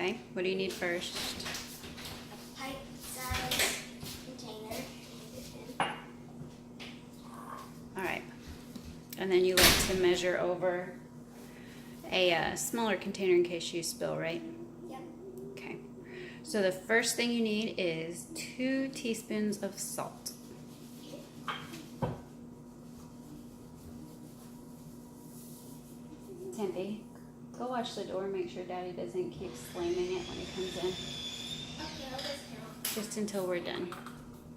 Okay, what do you need first? A pipe-sized container. All right, and then you like to measure over a smaller container in case you spill, right? Yep. Okay, so the first thing you need is 2 teaspoons of salt. Tempe, go watch the door, make sure Daddy doesn't keep slamming it when he comes in. Okay, I'll just count. Just until we're done.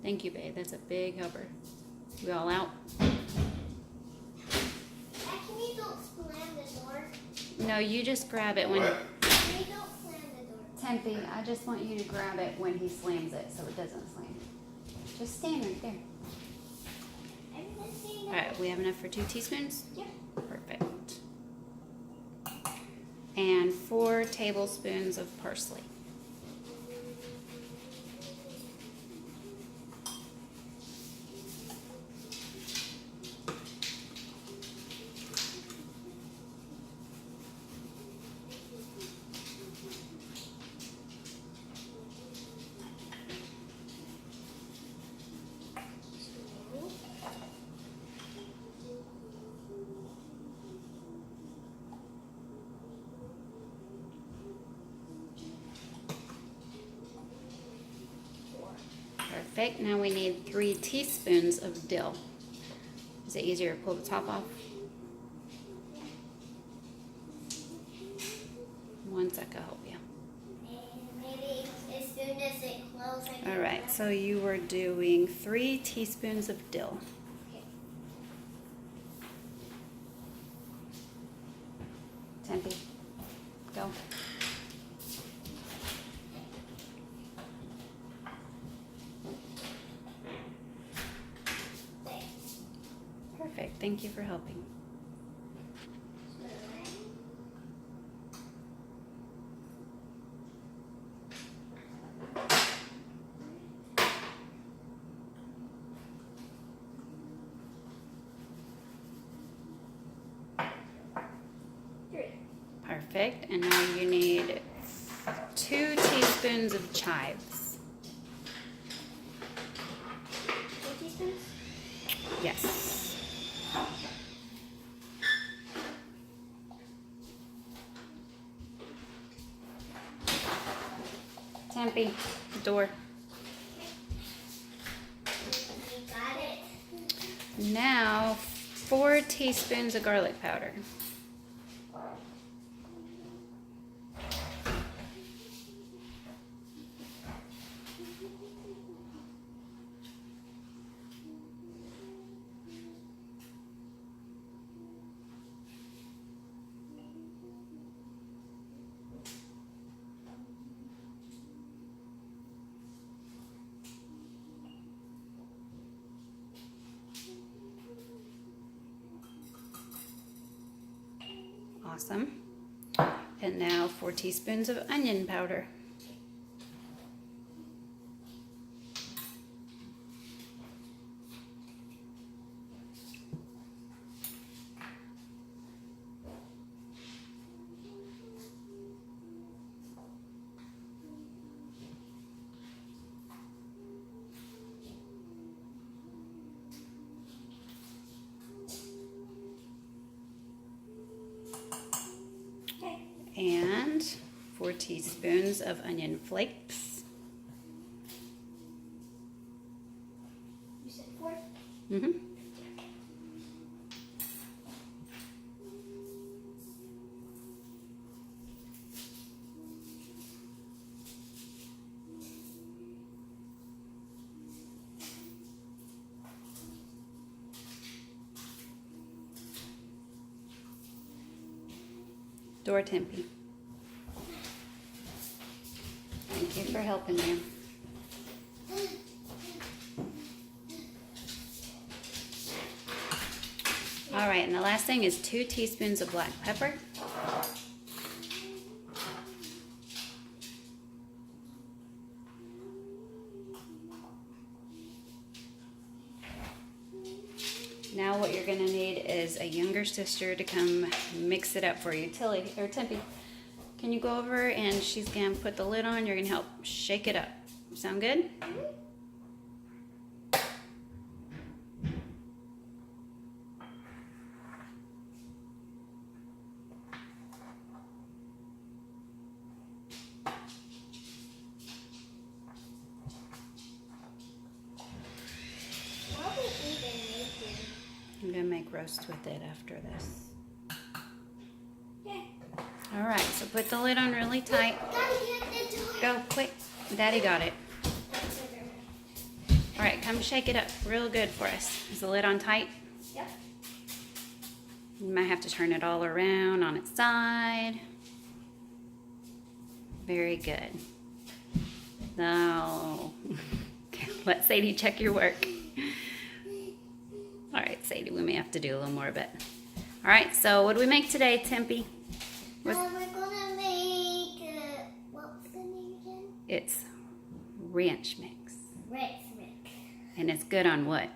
Thank you, babe. That's a big helper. We all out? Can you don't slam the door? No, you just grab it when... Can you don't slam the door? Tempe, I just want you to grab it when he slams it so it doesn't slam. Just stand right there. I'm All right, we have enough for 2 teaspoons? Yep. Perfect. And 4 tablespoons of parsley. Perfect. Now we need 3 teaspoons of dill. Is it easier to pull the top off? One sec, I'll help you. And maybe as soon as it closes, I can All right, so you were doing 3 teaspoons of dill. Okay. Tempe, go. Thanks. Perfect. Thank you for helping. Perfect. And now you need 2 teaspoons of chives. 2 teaspoons? Yes. Tempe, door. You got it. Now 4 teaspoons of garlic powder. Awesome. And now 4 teaspoons of onion powder. And 4 teaspoons of onion flakes. You said 4? Mm-hmm. Door Tempe. Thank you for helping me. All right, and the last thing is 2 teaspoons of black pepper. Now what you're gonna need is a younger sister to come mix it up for you. Tilly, or Tempe, Can you go over and she's gonna put the lid on? You're gonna help shake it up. Sound good? What are we even making? I'm gonna make roast with it after this. Yeah. All right, so put the lid on really tight. Daddy, get the door. Go, quick. Daddy got it. All right, come shake it up real good for us. Is the lid on tight? Yep. You might have to turn it all around on its side. Very good. Now, let Sadie check your work. All right, Sadie, we may have to do a little more of it. All right, so what do we make today, Tempe? We're gonna make, what's the name again? It's ranch mix. Rex Rick. And it's good on what?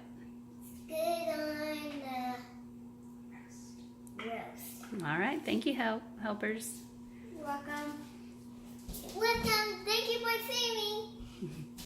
Good on the roast. All right, thank you, helpers. Welcome. Welcome. Thank you for seeing me.